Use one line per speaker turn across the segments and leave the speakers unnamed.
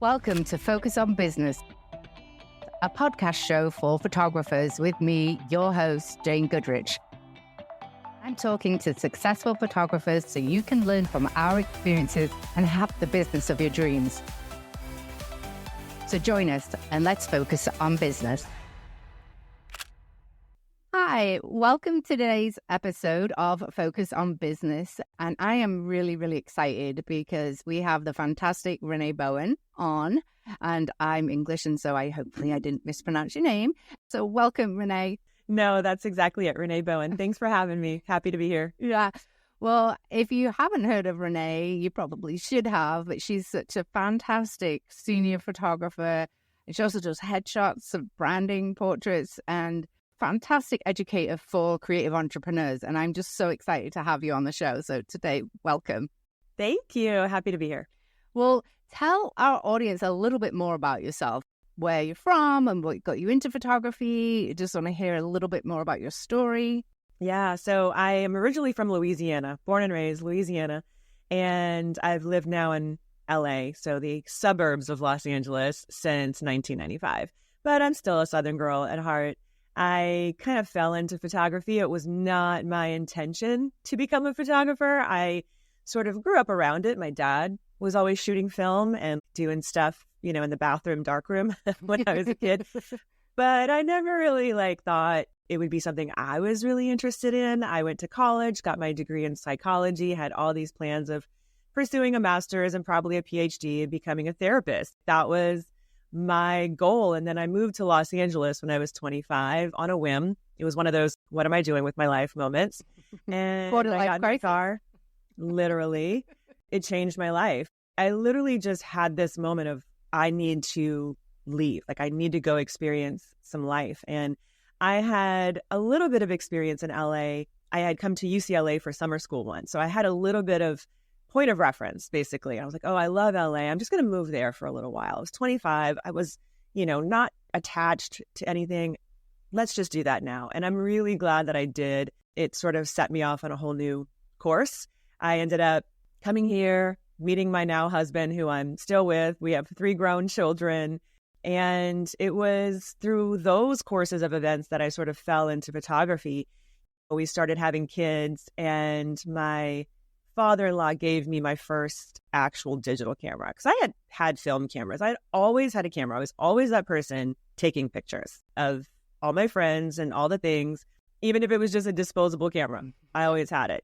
Welcome to Focus on Business, a podcast show for photographers with me, your host, Jane Goodrich. I'm talking to successful photographers so you can learn from our experiences and have the business of your dreams. So join us and let's focus on business. Hi, welcome to today's episode of Focus on Business. And I am really excited because we have the fantastic Renee Bowen on, and I'm English, and so hopefully I didn't mispronounce your name. So welcome, Renee.
No, that's exactly it, Renee Bowen. Thanks for having me. Happy to be here.
Yeah. Well, if you haven't heard of Renee, you probably should have, but she's such a fantastic senior photographer. And she also does headshots of branding, portraits, and fantastic educator for creative entrepreneurs. And I'm just so excited to have you on the show. So today, welcome.
Thank you. Happy to be here.
Well, tell our audience a little bit more about yourself, where you're from and what got you into photography. I just want to hear a little bit more about your story.
Yeah, so I am originally from Louisiana, born and raised Louisiana, and I've lived now in LA, so the suburbs of Los Angeles, since 1995. But I'm still a Southern girl at heart. I kind of fell into photography. It was not my intention to become a photographer. I sort of grew up around it. My dad was always shooting film and doing stuff, in the bathroom, darkroom when I was a kid. But I never really thought it would be something I was really interested in. I went to college, got my degree in psychology, had all these plans of pursuing a master's and probably a PhD and becoming a therapist. That was my goal. And then I moved to Los Angeles when I was 25 on a whim. It was one of those, what am I doing with my life moments? And I got in the car. Literally, it changed my life. I literally just had this moment of, I need to leave. I need to go experience some life. And I had a little bit of experience in LA. I had come to UCLA for summer school once. So I had a little bit of point of reference, basically. I was like, oh, I love LA. I'm just going to move there for a little while. I was 25. I was, not attached to anything. Let's just do that now. And I'm really glad that I did. It sort of set me off on a whole new course. I ended up coming here, meeting my now husband, who I'm still with. We have 3 grown children. And it was through those courses of events that I sort of fell into photography. We started having kids, and my father-in-law gave me my first actual digital camera, because I had film cameras. I had always had a camera. I was always that person taking pictures of all my friends and all the things, even if it was just a disposable camera. I always had it.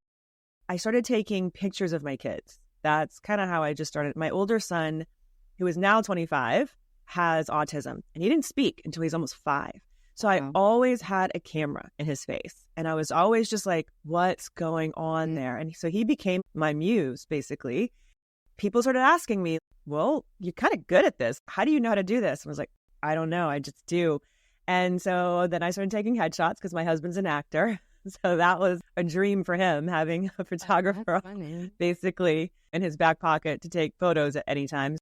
I started taking pictures of my kids. That's kind of how I just started. My older son, who is now 25, has autism, and he didn't speak until he's almost 5. So I always had a camera in his face, and I was always just like, what's going on there? And so he became my muse, basically. People started asking me, well, you're kind of good at this. How do you know how to do this? And I was like, I don't know. I just do. And so then I started taking headshots because my husband's an actor. So that was a dream for him, having a photographer basically in his back pocket to take photos at any time.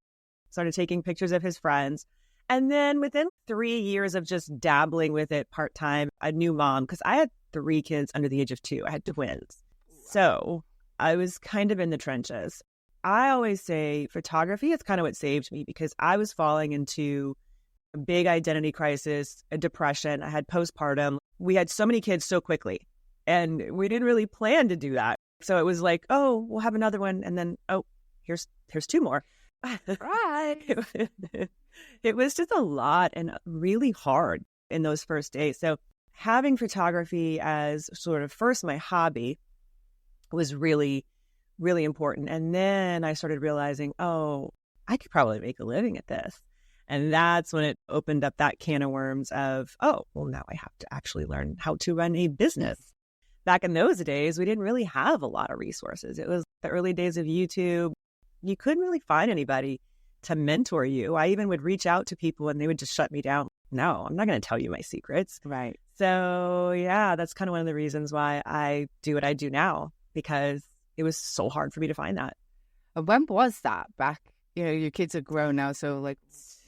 Started taking pictures of his friends. And then within 3 years of just dabbling with it part-time, a new mom, because I had 3 kids under the age of 2. I had twins. So I was kind of in the trenches. I always say photography is kind of what saved me, because I was falling into a big identity crisis, a depression. I had postpartum. We had so many kids so quickly, and we didn't really plan to do that. So it was like, oh, we'll have another one. And then, oh, here's 2 more.
Right.
It was just a lot and really hard in those first days. So having photography as sort of first my hobby was really, really important. And then I started realizing, oh, I could probably make a living at this. And that's when it opened up that can of worms of, oh, well, now I have to actually learn how to run a business. Back in those days, we didn't really have a lot of resources. It was the early days of YouTube. You couldn't really find anybody to mentor you. I even would reach out to people and they would just shut me down. No, I'm not going to tell you my secrets.
Right.
So yeah, that's kind of one of the reasons why I do what I do now, because it was so hard for me to find that.
When was that back? Your kids are grown now. So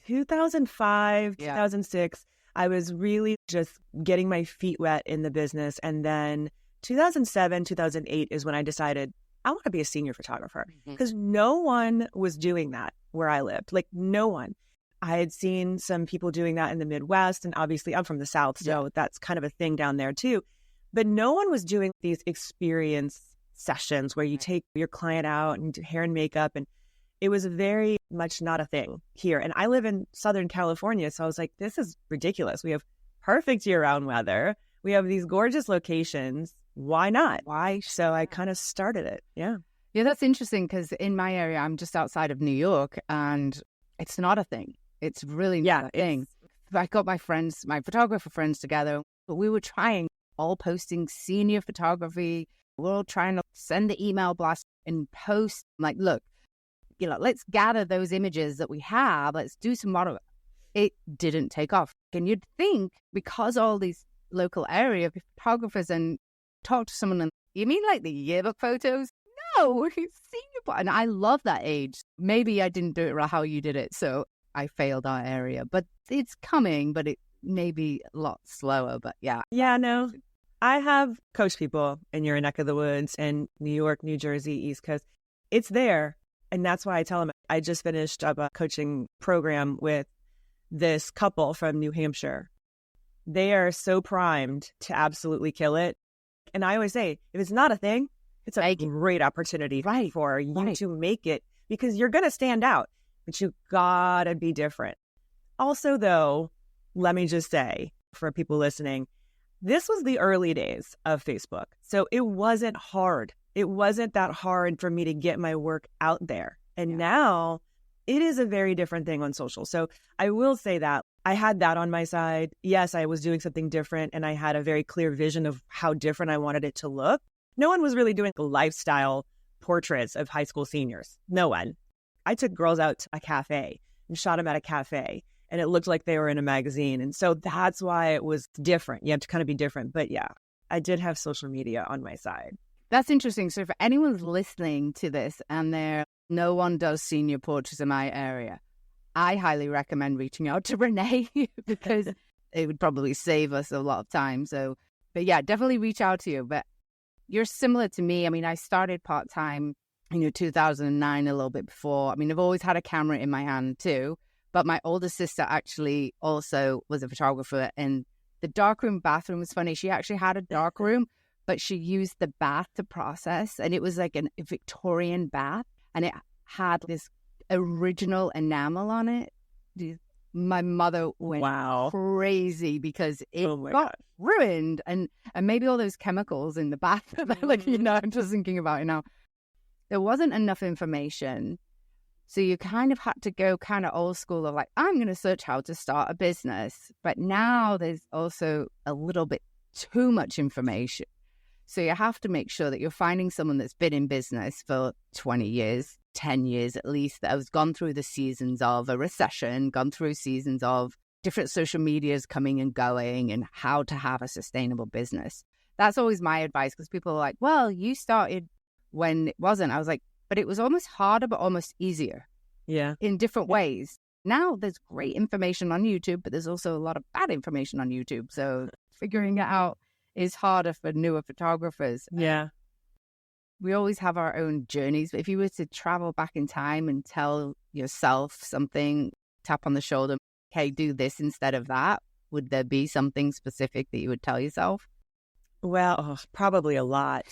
2005, 2006, I was really just getting my feet wet in the business. And then 2007, 2008 is when I decided I want to be a senior photographer, because no one was doing that where I lived. Like, no one. I had seen some people doing that in the Midwest, and obviously I'm from the South, so that's kind of a thing down there too. But no one was doing these experience sessions where you take your client out and do hair and makeup, and it was very much not a thing here. And I live in Southern California, so I was like, this is ridiculous. We have perfect year-round weather. We have these gorgeous locations. Why not? Why? So I kind of started it. Yeah.
Yeah, that's interesting, because in my area, I'm just outside of New York, and it's not a thing. It's really not a thing. I got my photographer friends together, but we were trying, all posting senior photography. We're all trying to send the email blast and post, like, look, let's gather those images that we have. Let's do some model. It didn't take off. And you'd think, because all these local area photographers, and talk to someone, and you mean like the yearbook photos? No, it's senior. And I love that age. Maybe I didn't do it right how you did it, so I failed our area. But it's coming, but it may be a lot slower. But yeah.
Yeah, no. I have coached people in your neck of the woods, in New York, New Jersey, East Coast. It's there. And that's why I tell them, I just finished up a coaching program with this couple from New Hampshire. They are so primed to absolutely kill it. And I always say, if it's not a thing, it's a great opportunity for you to make it, because you're going to stand out, but you gotta be different. Also, though, let me just say, for people listening, this was the early days of Facebook. So it wasn't hard. It wasn't that hard for me to get my work out there. And now it is a very different thing on social. So I will say that I had that on my side. Yes, I was doing something different, and I had a very clear vision of how different I wanted it to look. No one was really doing lifestyle portraits of high school seniors. No one. I took girls out to a cafe and shot them at a cafe, and it looked like they were in a magazine. And so that's why it was different. You have to kind of be different. But yeah, I did have social media on my side.
That's interesting. So for anyone's listening to this and no one does senior portraits in my area, I highly recommend reaching out to Renee, because it would probably save us a lot of time. So, but yeah, definitely reach out to you. But you're similar to me. I mean, I started part-time, 2009, a little bit before. I mean, I've always had a camera in my hand too, but my older sister actually also was a photographer, and the darkroom bathroom was funny. She actually had a dark room, but she used the bath to process, and it was like a Victorian bath, and it had this original enamel on it. My mother went crazy because it got ruined, and maybe all those chemicals in the bath. I'm just thinking about it now. There wasn't enough information, so you kind of had to go kind of old school of like, I'm going to search how to start a business. But now there's also a little bit too much information. So you have to make sure that you're finding someone that's been in business for 20 years, 10 years at least, that has gone through the seasons of a recession, gone through seasons of different social medias coming and going, and how to have a sustainable business. That's always my advice, because people are like, well, you started when it wasn't. I was like, but it was almost harder, but almost easier.
Yeah.
In different ways. Now there's great information on YouTube, but there's also a lot of bad information on YouTube. So figuring it out is harder for newer photographers.
Yeah.
We always have our own journeys. But if you were to travel back in time and tell yourself something, tap on the shoulder, okay, do this instead of that, would there be something specific that you would tell yourself?
Well, probably a lot.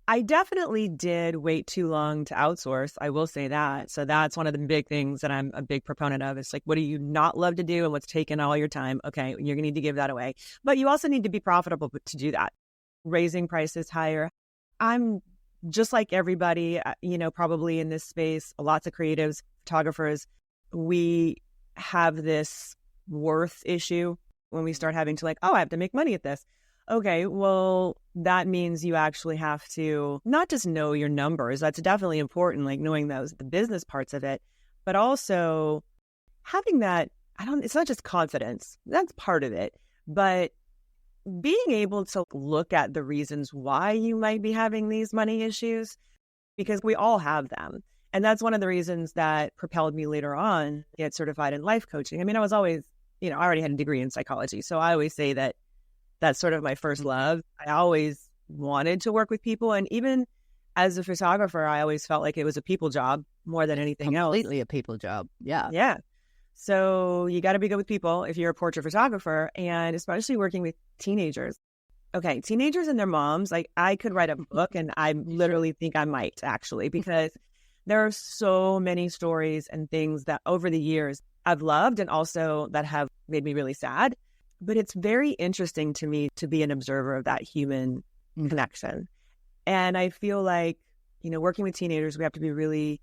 I definitely did wait too long to outsource. I will say that. So that's one of the big things that I'm a big proponent of. It's like, what do you not love to do and what's taking all your time? Okay, you're going to need to give that away. But you also need to be profitable to do that. Raising prices higher. I'm just like everybody, probably in this space, lots of creatives, photographers, we have this worth issue when we start having to like, I have to make money at this. Okay, well, that means you actually have to not just know your numbers. That's definitely important, like knowing the business parts of it, but also having that, it's not just confidence. That's part of it, but being able to look at the reasons why you might be having these money issues, because we all have them. And that's one of the reasons that propelled me later on to get certified in life coaching. I mean, I was always, I already had a degree in psychology. So I always say that that's sort of my first love. I always wanted to work with people. And even as a photographer, I always felt like it was a people job more than anything else.
Completely a people job. Yeah.
Yeah. So you got to be good with people if you're a portrait photographer, and especially working with teenagers. Okay, teenagers and their moms, like I could write a book, and I literally think I might actually, because there are so many stories and things that over the years I've loved and also that have made me really sad. But it's very interesting to me to be an observer of that human connection. And I feel like, working with teenagers, we have to be really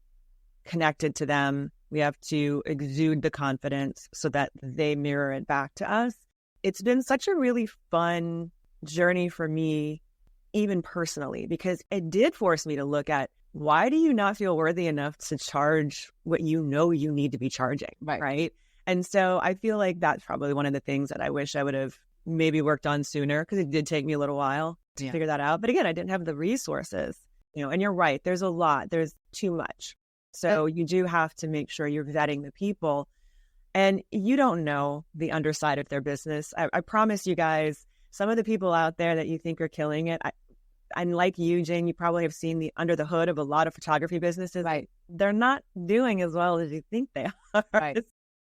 connected to them. We have to exude the confidence so that they mirror it back to us. It's been such a really fun journey for me, even personally, because it did force me to look at, why do you not feel worthy enough to charge what you need to be charging? Right. And so I feel like that's probably one of the things that I wish I would have maybe worked on sooner, because it did take me a little while to figure that out. But again, I didn't have the resources, and you're right. There's a lot. There's too much. So you do have to make sure you're vetting the people, and you don't know the underside of their business. I promise you guys, some of the people out there that you think are killing it, and like you, Jane, you probably have seen the under the hood of a lot of photography businesses.
Right.
They're not doing as well as you think they are.
Right.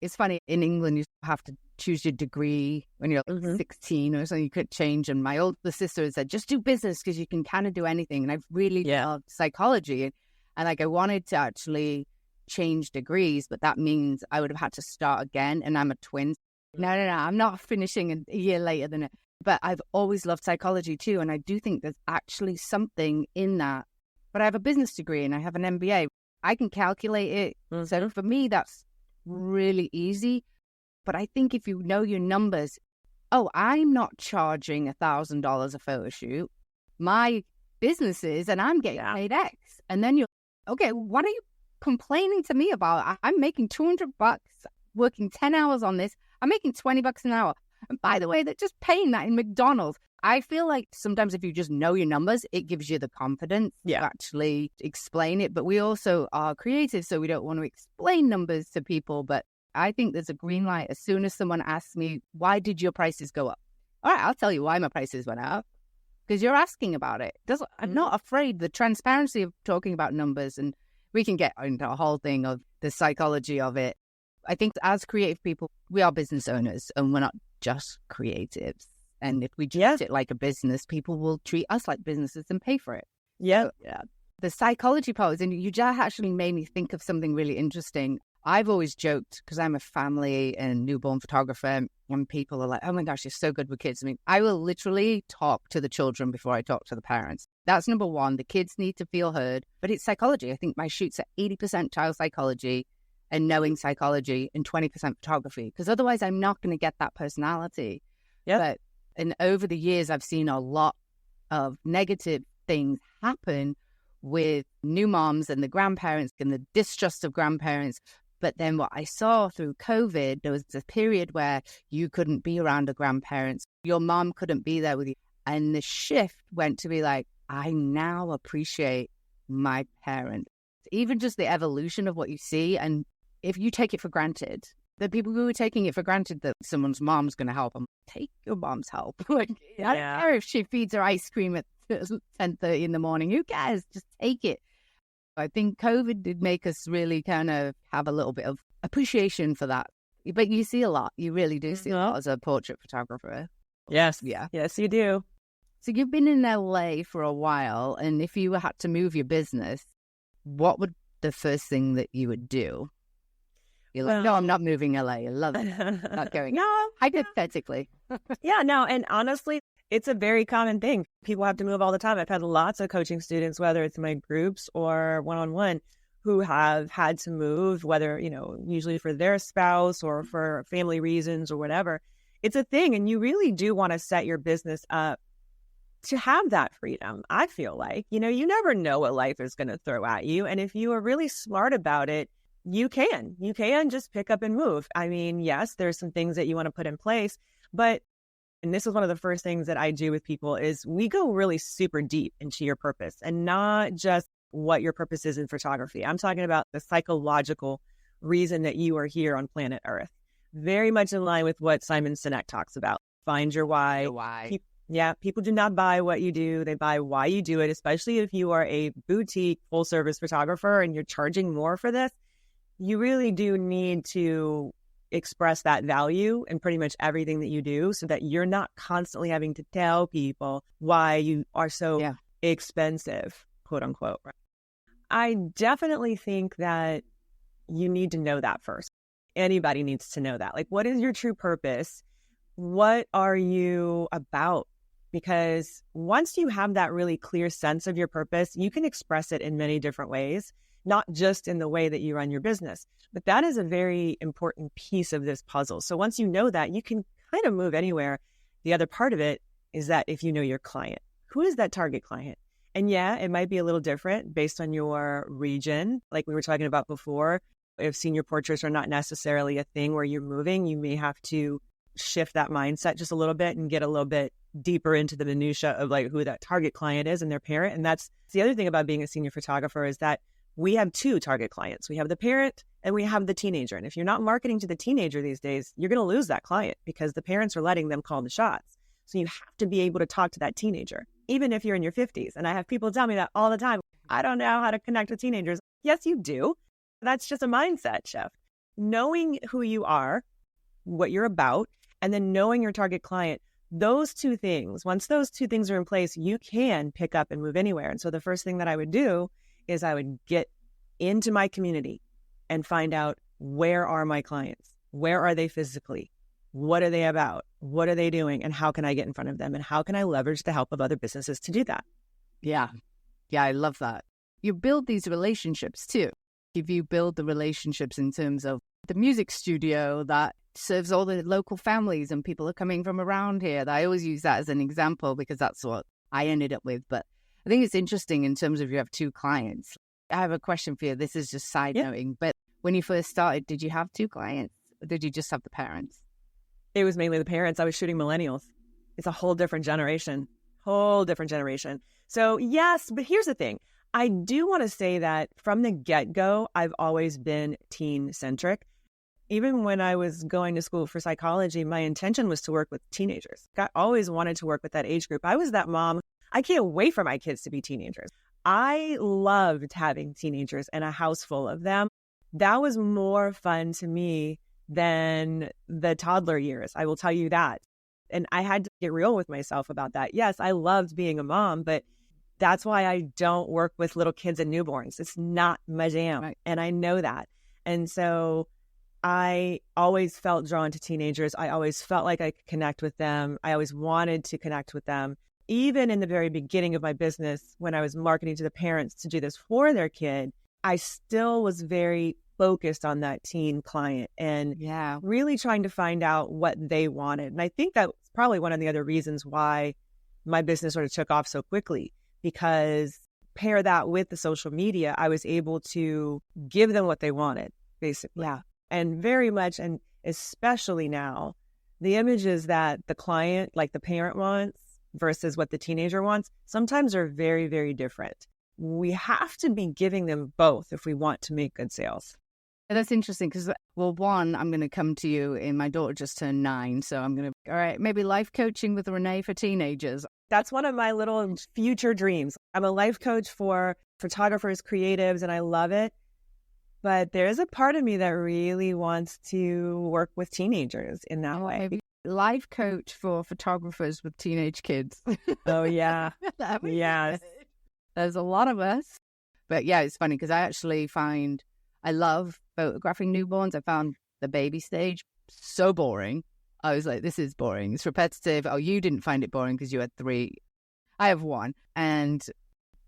It's funny, in England, you have to choose your degree when you're 16 or something. You could change. And my older sister said, just do business because you can kind of do anything. And I've really loved psychology. And like, I wanted to actually change degrees, but that means I would have had to start again. And I'm a twin. No, I'm not finishing a year later than it. But I've always loved psychology too. And I do think there's actually something in that. But I have a business degree and I have an MBA. I can calculate it. So for me, that's really easy. But I think if you know your numbers, I'm not charging $1,000 a photo shoot. My business is, and I'm getting paid X. And then you're, okay, what are you complaining to me about? I'm making $200, working 10 hours on this. I'm making $20 an hour. And by the way, they're just paying that in McDonald's. I feel like sometimes if you just know your numbers, it gives you the confidence to actually explain it. But we also are creative, so we don't want to explain numbers to people. But I think there's a green light. As soon as someone asks me, why did your prices go up? All right, I'll tell you why my prices went up. Because you're asking about it. I'm not afraid. The transparency of talking about numbers, and we can get into a whole thing of the psychology of it. I think as creative people, we are business owners and we're not just creatives. And if we treat it like a business, people will treat us like businesses and pay for it. So, the psychology part, and you just actually made me think of something really interesting. I've always joked, because I'm a family and newborn photographer, when people are like, oh my gosh, you're so good with kids. I mean, I will literally talk to the children before I talk to the parents. That's number one. The kids need to feel heard, but it's psychology. I think my shoots are 80% child psychology and knowing psychology and 20% photography, because otherwise I'm not going to get that personality. And over the years, I've seen a lot of negative things happen with new moms and the grandparents and the distrust of grandparents. But then what I saw through COVID, there was a period where you couldn't be around a grandparent. Your mom couldn't be there with you. And the shift went to be like, I now appreciate my parents. Even just the evolution of what you see. And if you take it for granted, the people who are taking it for granted that someone's mom's going to help them, take your mom's help. Like, I don't care if she feeds her ice cream at 10:30 in the morning. Who cares? Just take it. I think COVID did make us really kind of have a little bit of appreciation for that. But you see a lot. You really do see a lot as a portrait photographer.
Yes.
Yeah.
Yes, you do.
So you've been in LA for a while. And if you had to move your business, what would the first thing that you would do? You're like, no, I'm not moving LA. I love it. Not going.
No.
Hypothetically.
No. And honestly, it's a very common thing. People have to move all the time. I've had lots of coaching students, whether it's my groups or one-on-one, who have had to move, whether, usually for their spouse or for family reasons or whatever. It's a thing. And you really do want to set your business up to have that freedom. I feel like, you never know what life is going to throw at you. And if you are really smart about it, you can just pick up and move. I mean, yes, there's some things that you want to put in place, but, and this is one of the first things that I do with people, is we go really super deep into your purpose, and not just what your purpose is in photography. I'm talking about the psychological reason that you are here on planet Earth. Very much in line with what Simon Sinek talks about. Find your why. Yeah, people do not buy what you do. They buy why you do it, especially if you are a boutique full-service photographer and you're charging more for this. You really do need to express that value in pretty much everything that you do so that you're not constantly having to tell people why you are so expensive, quote unquote. I definitely think that you need to know that first. Anybody needs to know that. Like, what is your true purpose? What are you about? Because once you have that really clear sense of your purpose, you can express it in many different ways, not just in the way that you run your business. But that is a very important piece of this puzzle. So once you know that, you can kind of move anywhere. The other part of it is that if you know your client, who is that target client? And yeah, it might be a little different based on your region. Like we were talking about before, if senior portraits are not necessarily a thing where you're moving, you may have to shift that mindset just a little bit and get a little bit deeper into the minutia of like who that target client is and their parent. And that's the other thing about being a senior photographer is that we have two target clients. We have the parent and we have the teenager. And if you're not marketing to the teenager these days, you're going to lose that client because the parents are letting them call the shots. So you have to be able to talk to that teenager, even if you're in your 50s. And I have people tell me that all the time. I don't know how to connect with teenagers. Yes, you do. That's just a mindset shift. Knowing who you are, what you're about, and then knowing your target client, those two things, once those two things are in place, you can pick up and move anywhere. And so the first thing that I would do is I would get into my community and find out, where are my clients? Where are they physically? What are they about? What are they doing? And how can I get in front of them? And how can I leverage the help of other businesses to do that?
Yeah. Yeah, I love that. You build these relationships too. If you build the relationships in terms of the music studio that serves all the local families and people are coming from around here. I always use that as an example because that's what I ended up with. But I think it's interesting in terms of you have two clients. I have a question for you. This is just side noting. But when you first started, did you have two clients? Or did you just have the parents?
It was mainly the parents. I was shooting millennials. It's a whole different generation. So yes, but here's the thing. I do want to say that from the get-go, I've always been teen-centric. Even when I was going to school for psychology, my intention was to work with teenagers. I always wanted to work with that age group. I was that mom. I can't wait for my kids to be teenagers. I loved having teenagers and a house full of them. That was more fun to me than the toddler years. I will tell you that. And I had to get real with myself about that. Yes, I loved being a mom, but that's why I don't work with little kids and newborns. It's not my jam. Right. And I know that. And so I always felt drawn to teenagers. I always felt like I could connect with them. I always wanted to connect with them. Even in the very beginning of my business, when I was marketing to the parents to do this for their kid, I still was very focused on that teen client and really trying to find out what they wanted. And I think that's probably one of the other reasons why my business sort of took off so quickly, because pair that with the social media, I was able to give them what they wanted, basically. Yeah. And very much, and especially now, the images that the client, like the parent wants versus what the teenager wants, sometimes are very, very different. We have to be giving them both if we want to make good sales.
That's interesting because, well, one, I'm going to come to you and my daughter just turned 9. So I'm going to, all right, maybe life coaching with Renee for teenagers.
That's one of my little future dreams. I'm a life coach for photographers, creatives, and I love it. But there is a part of me that really wants to work with teenagers in that way.
Maybe life coach for photographers with teenage kids.
Oh, yeah. Yes.
There's a lot of us. But yeah, it's funny because I actually find I love photographing newborns. I found the baby stage so boring. I was like, this is boring. It's repetitive. Oh, you didn't find it boring because you had 3. I have 1 and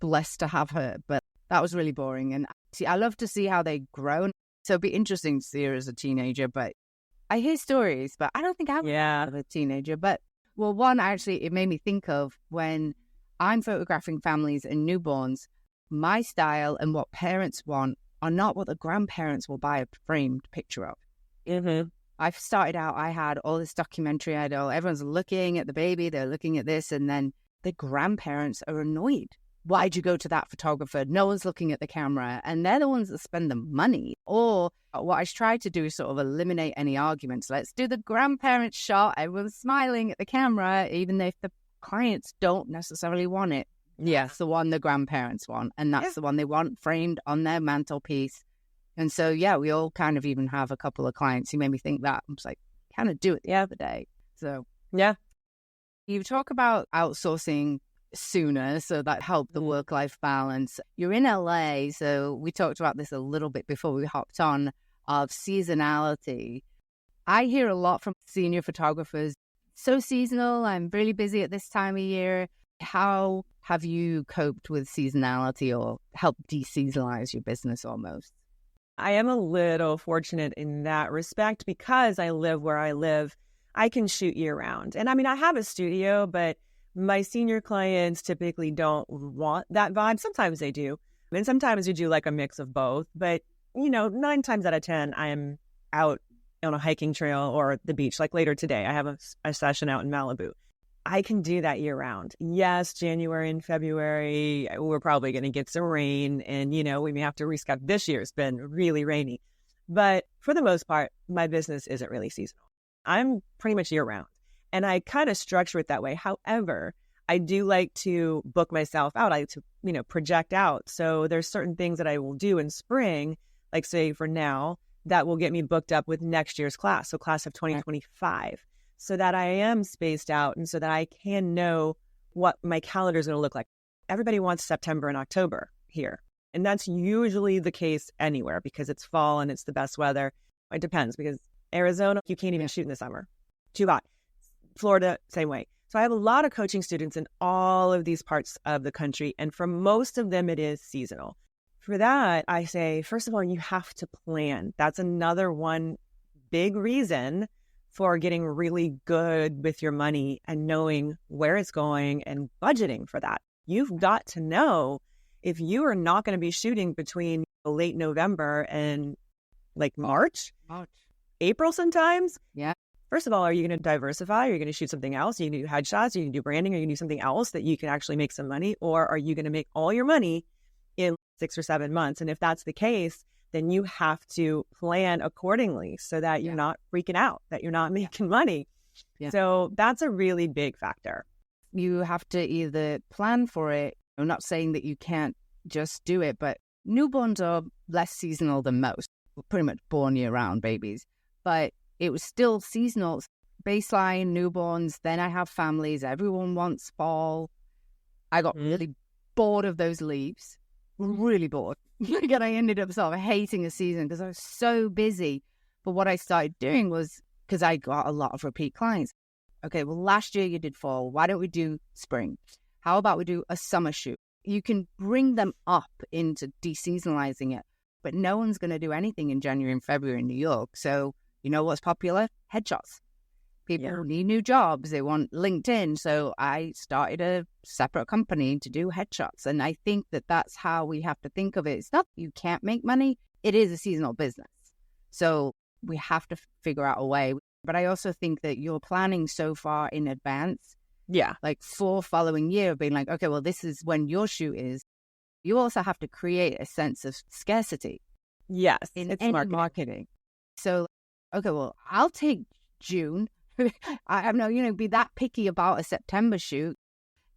blessed to have her. But that was really boring. And see, I love to see how they grow. So it'd be interesting to see her as a teenager. But I hear stories, but I don't think I'm a teenager. But, well, one, actually, it made me think of when I'm photographing families and newborns, my style and what parents want are not what the grandparents will buy a framed picture of.
Mm-hmm.
I've started out, I had all this documentary, everyone's looking at the baby, they're looking at this, and then the grandparents are annoyed. Why'd you go to that photographer? No one's looking at the camera. And they're the ones that spend the money. Or what I try to do is sort of eliminate any arguments. Let's do the grandparent shot. Everyone's smiling at the camera, even if the clients don't necessarily want it.
Yeah.
That's the one the grandparents want, and that's the one they want framed on their mantelpiece. And so, yeah, we all kind of even have a couple of clients who made me think that. I was like, kind of do it the other day. So,
yeah.
You talk about outsourcing sooner, so that helped the work-life balance. You're in LA, so we talked about this a little bit before we hopped on, of seasonality. I hear a lot from senior photographers, so seasonal, I'm really busy at this time of year. How have you coped with seasonality or helped de-seasonalize your business almost?
I am a little fortunate in that respect because I live where I live. I can shoot year round. And I mean, I have a studio, but my senior clients typically don't want that vibe. Sometimes they do. And sometimes you do like a mix of both. But, 9 times out of 10, I am out on a hiking trail or the beach. Like later today, I have a session out in Malibu. I can do that year round. Yes, January and February, we're probably going to get some rain. And, we may have to reschedule. This year it's been really rainy. But for the most part, my business isn't really seasonal. I'm pretty much year round. And I kind of structure it that way. However, I do like to book myself out. I like to, project out. So there's certain things that I will do in spring, like say for now, that will get me booked up with next year's class. So class of 2025, so that I am spaced out and so that I can know what my calendar is going to look like. Everybody wants September and October here. And that's usually the case anywhere because it's fall and it's the best weather. It depends because Arizona, you can't even shoot in the summer. Too hot. Florida, same way. So I have a lot of coaching students in all of these parts of the country. And for most of them, it is seasonal. For that, I say, first of all, you have to plan. That's another one big reason for getting really good with your money and knowing where it's going and budgeting for that. You've got to know if you are not going to be shooting between late November and like March. April sometimes.
Yeah.
First of all, are you going to diversify? Are you going to shoot something else? Are you going to do headshots? Are you going to do branding? Are you going to do something else that you can actually make some money? Or are you going to make all your money in 6 or 7 months? And if that's the case, then you have to plan accordingly so that you're not freaking out, that you're not making money. Yeah. So that's a really big factor.
You have to either plan for it. I'm not saying that you can't just do it, but newborns are less seasonal than most. We're pretty much born year-round babies. But it was still seasonal. Baseline, newborns, then I have families. Everyone wants fall. I got really bored of those leaves. Really bored. And I ended up sort of hating a season because I was so busy. But what I started doing was, because I got a lot of repeat clients. Okay, well, last year you did fall. Why don't we do spring? How about we do a summer shoot? You can bring them up into deseasonalizing it. But no one's going to do anything in January and February in New York. So you know what's popular? Headshots. People need new jobs. They want LinkedIn. So I started a separate company to do headshots. And I think that that's how we have to think of it. It's not that you can't make money. It is a seasonal business. So we have to figure out a way. But I also think that you're planning so far in advance.
Yeah.
Like for following year, being like, okay, well, this is when your shoot is. You also have to create a sense of scarcity.
Yes.
In any marketing. So, okay, well, I'll take June. I'm not, be that picky about a September shoot.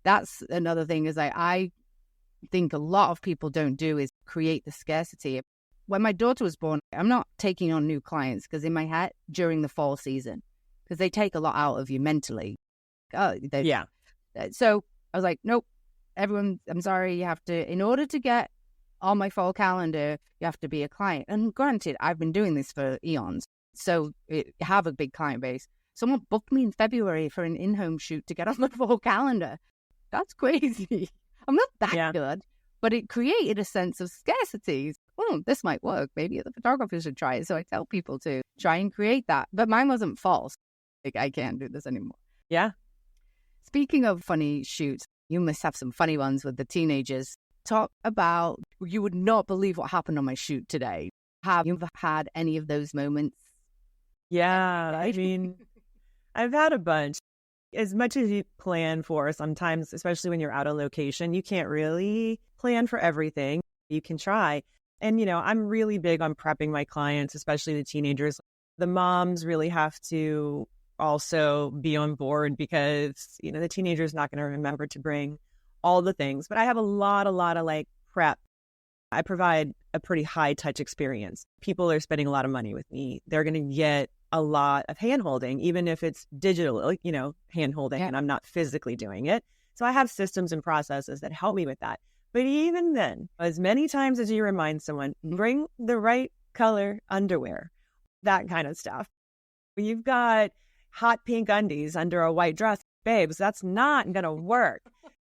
That's another thing is I think a lot of people don't do is create the scarcity. When my daughter was born, I'm not taking on new clients because in my head during the fall season, because they take a lot out of you mentally. So I was like, nope, everyone, I'm sorry, you have to, in order to get on my fall calendar, you have to be a client. And granted, I've been doing this for eons. So have a big client base. Someone booked me in February for an in-home shoot to get on the fall calendar. That's crazy. I'm not that good, but it created a sense of scarcity. Oh, this might work. Maybe the photographer should try it. So I tell people to try and create that. But mine wasn't false. Like, I can't do this anymore.
Yeah.
Speaking of funny shoots, you must have some funny ones with the teenagers. Talk about, you would not believe what happened on my shoot today. Have you had any of those moments?
Yeah, I mean, I've had a bunch. As much as you plan for, sometimes, especially when you're out of location, you can't really plan for everything. You can try. And, I'm really big on prepping my clients, especially the teenagers. The moms really have to also be on board because, the teenager's not going to remember to bring all the things. But I have a lot of like prep. I provide a pretty high touch experience. People are spending a lot of money with me. They're going to get a lot of hand holding, even if it's digital, hand holding, and I'm not physically doing it. So I have systems and processes that help me with that. But even then, as many times as you remind someone, bring the right color underwear, that kind of stuff. You've got hot pink undies under a white dress, babes, that's not going to work.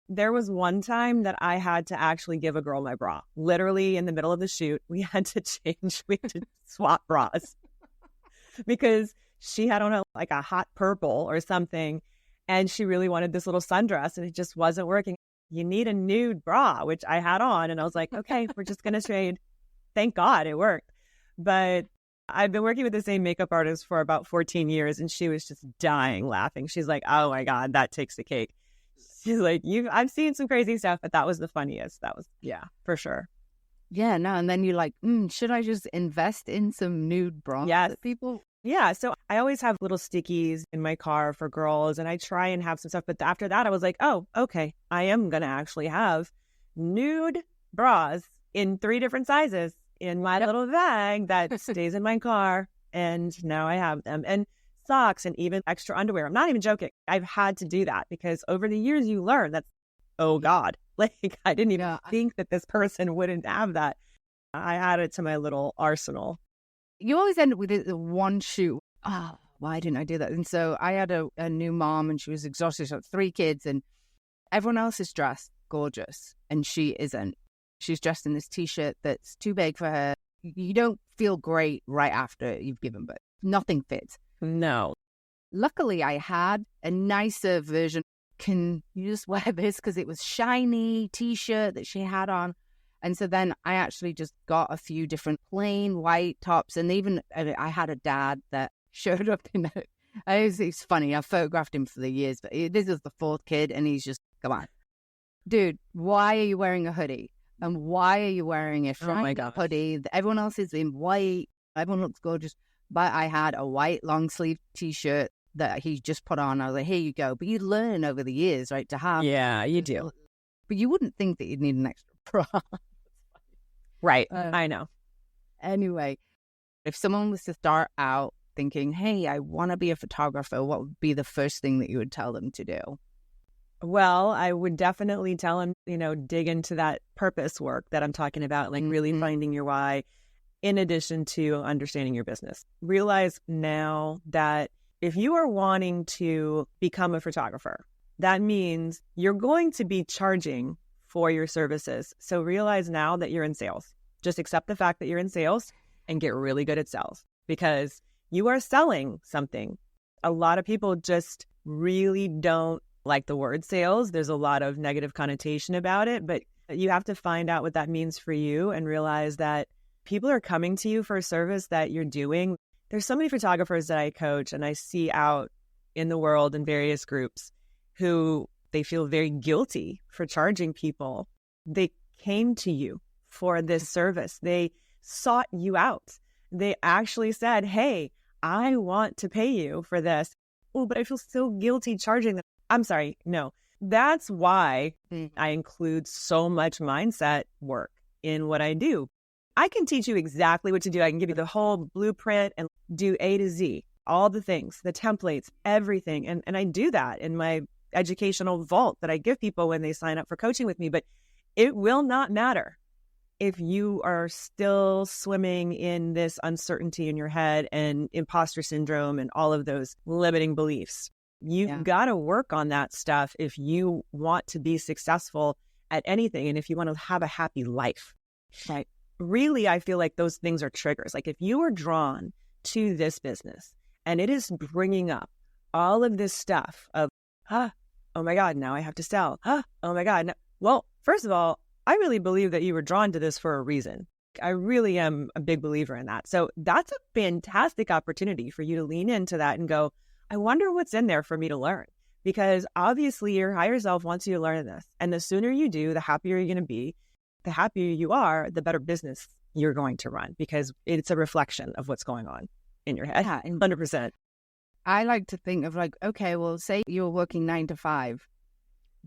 There was one time that I had to actually give a girl my bra. Literally in the middle of the shoot, we had to swap bras because she had on like a hot purple or something, and she really wanted this little sundress, and it just wasn't working. You need a nude bra, which I had on, and I was like, okay, we're just going to trade. Thank God it worked. But I've been working with the same makeup artist for about 14 years, and she was just dying laughing. She's like, oh my God, that takes the cake. She's like, I've seen some crazy stuff, but that was the funniest. That was, yeah, for sure.
Yeah, no. And then you're like, should I just invest in some nude bras?
Yes.
People.
Yeah. So I always have little stickies in my car for girls, and I try and have some stuff. But after that, I was like, oh, okay, I am going to actually have nude bras in 3 different sizes in my little bag that stays in my car. And now I have them. And socks and even extra underwear. I'm not even joking. I've had to do that because over the years you learn that, oh God, like I didn't even think that this person wouldn't have that. I added to my little arsenal.
You always end up with it one shoot. Oh, why didn't I do that? And so I had a new mom, and she was exhausted. She had 3 kids, and everyone else is dressed gorgeous, and she isn't. She's dressed in this T-shirt that's too big for her. You don't feel great right after you've given birth. Nothing fits.
No.
Luckily, I had a nicer version. Can you just wear this? Because it was shiny T-shirt that she had on. And so then I actually just got a few different plain white tops. And even I had a dad that showed up in it. It's funny. I photographed him for the years, but this is the 4th kid. And he's just, come on, dude, why are you wearing a hoodie? And why are you wearing a shiny hoodie? Everyone else is in white. Everyone looks gorgeous. But I had a white long sleeve T-shirt that he just put on. I was like, here you go. But you learn over the years, right, to have.
Yeah, you do.
But you wouldn't think that you'd need an extra bra.
Right. I know.
Anyway, if someone was to start out thinking, hey, I want to be a photographer, what would be the first thing that you would tell them to do?
Well, I would definitely tell them, dig into that purpose work that I'm talking about, like really finding your why. In addition to understanding your business, realize now that if you are wanting to become a photographer, that means you're going to be charging for your services. So realize now that you're in sales. Just accept the fact that you're in sales and get really good at sales because you are selling something. A lot of people just really don't like the word sales. There's a lot of negative connotation about it, but you have to find out what that means for you and realize that people are coming to you for a service that you're doing. There's so many photographers that I coach and I see out in the world in various groups who they feel very guilty for charging people. They came to you for this service. They sought you out. They actually said, hey, I want to pay you for this. Oh, but I feel so guilty charging them. I'm sorry. No, that's why I include so much mindset work in what I do. I can teach you exactly what to do. I can give you the whole blueprint and do A to Z, all the things, the templates, everything. And I do that in my educational vault that I give people when they sign up for coaching with me. But it will not matter if you are still swimming in this uncertainty in your head and imposter syndrome and all of those limiting beliefs. You've got to work on that stuff if you want to be successful at anything and if you want to have a happy life. Right. Really, I feel like those things are triggers. Like if you are drawn to this business and it is bringing up all of this stuff of, oh my God, now I have to sell. Oh my God. No. Well, first of all, I really believe that you were drawn to this for a reason. I really am a big believer in that. So that's a fantastic opportunity for you to lean into that and go, I wonder what's in there for me to learn. Because obviously your higher self wants you to learn this. And the sooner you do, the happier you're going to be. The happier you are, the better business you're going to run because it's a reflection of what's going on in your head. Yeah, 100%.
I like to think of like, okay, well, say you're working 9 to 5.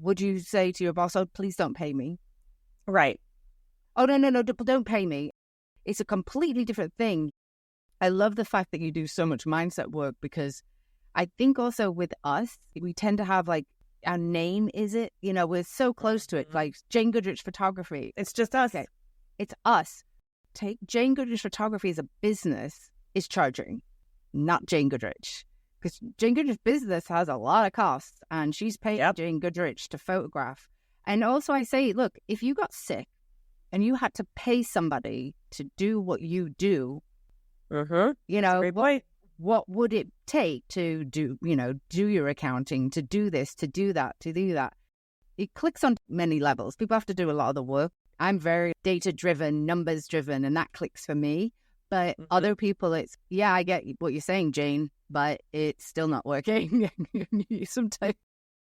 Would you say to your boss, oh, please don't pay me?
Right.
Oh, no, don't pay me. It's a completely different thing. I love the fact that you do so much mindset work, because I think also with us, we tend to have like, our name is it? You know, we're so close to it. Like Jane Goodrich Photography.
It's just us.
Okay. It's us. Take Jane Goodrich Photography as a business is charging, not Jane Goodrich. Because Jane Goodrich business has a lot of costs, and she's paying Jane Goodrich to photograph. And also I say, look, if you got sick and you had to pay somebody to do what you do, you know, what would it take to do, you know, do your accounting, to do this, to do that, to do that? It clicks on many levels. People have to do a lot of the work. I'm very data-driven, numbers-driven, and that clicks for me. But other people, it's, yeah, I get what you're saying, Jane, but it's still not working. Sometimes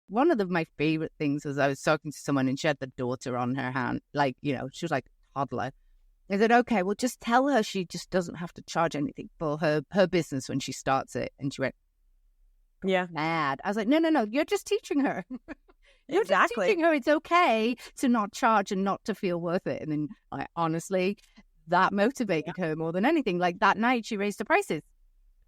one of my favorite things was I was talking to someone and she had the daughter on her hand, like, you know, she was like a toddler. I said, okay, well, just tell her she just doesn't have to charge anything for her business when she starts it. And she went, mad. I was like, no, you're just teaching her. You're just teaching her it's okay to not charge and not to feel worth it. And then, honestly, that motivated her more than anything. Like that night, she raised the prices.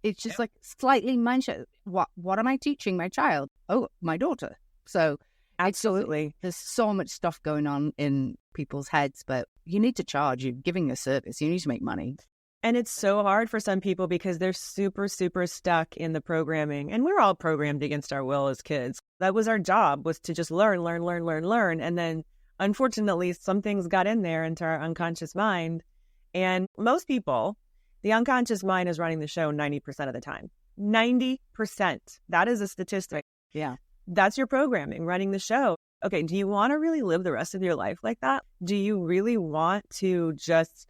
It's just like slightly mindset. What am I teaching my child? Oh, my daughter. So
absolutely,
there's so much stuff going on in people's heads, but you need to charge. You're giving a service. You need to make money.
And it's so hard for some people because they're super, super stuck in the programming. And we're all programmed against our will as kids. That was our job, was to just learn. And then, unfortunately, some things got in there into our unconscious mind. And most people, the unconscious mind is running the show 90% of the time. 90%. That is a statistic.
Yeah.
That's your programming, running the show. Okay, do you want to really live the rest of your life like that? Do you really want to just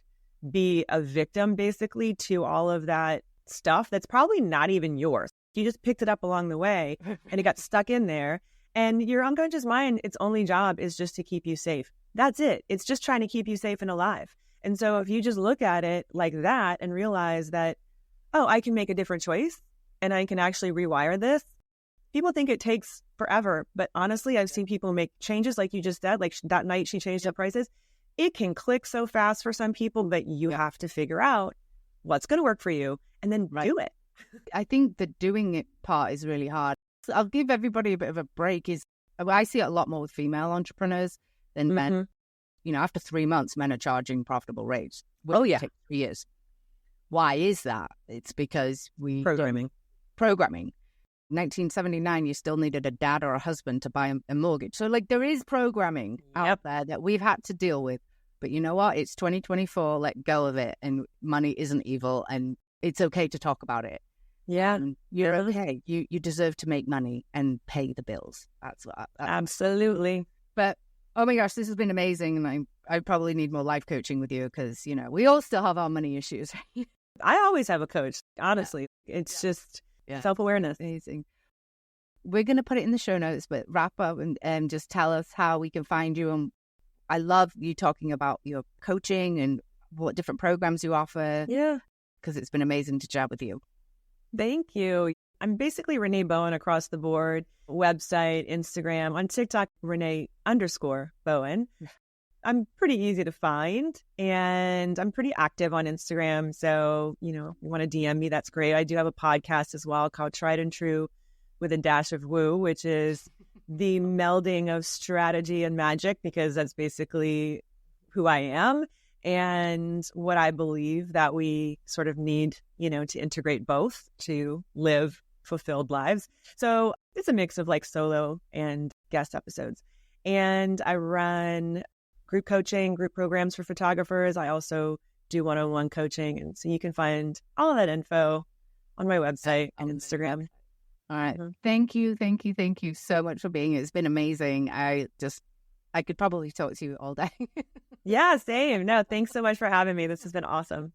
be a victim, basically, to all of that stuff that's probably not even yours? You just picked it up along the way and it got stuck in there. And your unconscious mind, its only job is just to keep you safe. That's it. It's just trying to keep you safe and alive. And so if you just look at it like that and realize that, oh, I can make a different choice and I can actually rewire this. People think it takes forever, but honestly, I've seen people make changes like you just said, like that night she changed the prices. It can click so fast for some people, but you have to figure out what's going to work for you and then do it.
I think the doing it part is really hard. So I'll give everybody a bit of a break. I see it a lot more with female entrepreneurs than men. You know, after 3 months, men are charging profitable rates. It takes 3 years. Why is that? It's because programming. 1979, you still needed a dad or a husband to buy a mortgage. So, like, there is programming out there that we've had to deal with. But you know what? It's 2024. Let go of it. And money isn't evil. And it's okay to talk about it.
Yeah.
You're okay. You deserve to make money and pay the bills. That's what.
Absolutely.
But, oh my gosh, this has been amazing. And I probably need more life coaching with you because, you know, we all still have our money issues.
I always have a coach, honestly. It's just self-awareness.
Amazing. We're going to put it in the show notes, but wrap up and just tell us how we can find you. And I love you talking about your coaching and what different programs you offer.
Yeah.
Because it's been amazing to chat with you.
Thank you. I'm basically Renee Bowen across the board. Website, Instagram, on TikTok, Renee_Bowen. I'm pretty easy to find and I'm pretty active on Instagram. So, you know, if you want to DM me, that's great. I do have a podcast as well called Tried and True with a Dash of Woo, which is the melding of strategy and magic, because that's basically who I am and what I believe that we sort of need, you know, to integrate both to live fulfilled lives. So it's a mix of like solo and guest episodes. And I run group coaching, group programs for photographers. I also do one-on-one coaching. And so you can find all of that info on my website and Instagram.
All right. Thank you so much for being here. It's been amazing. I could probably talk to you all day.
Yeah, same. No, thanks so much for having me. This has been awesome.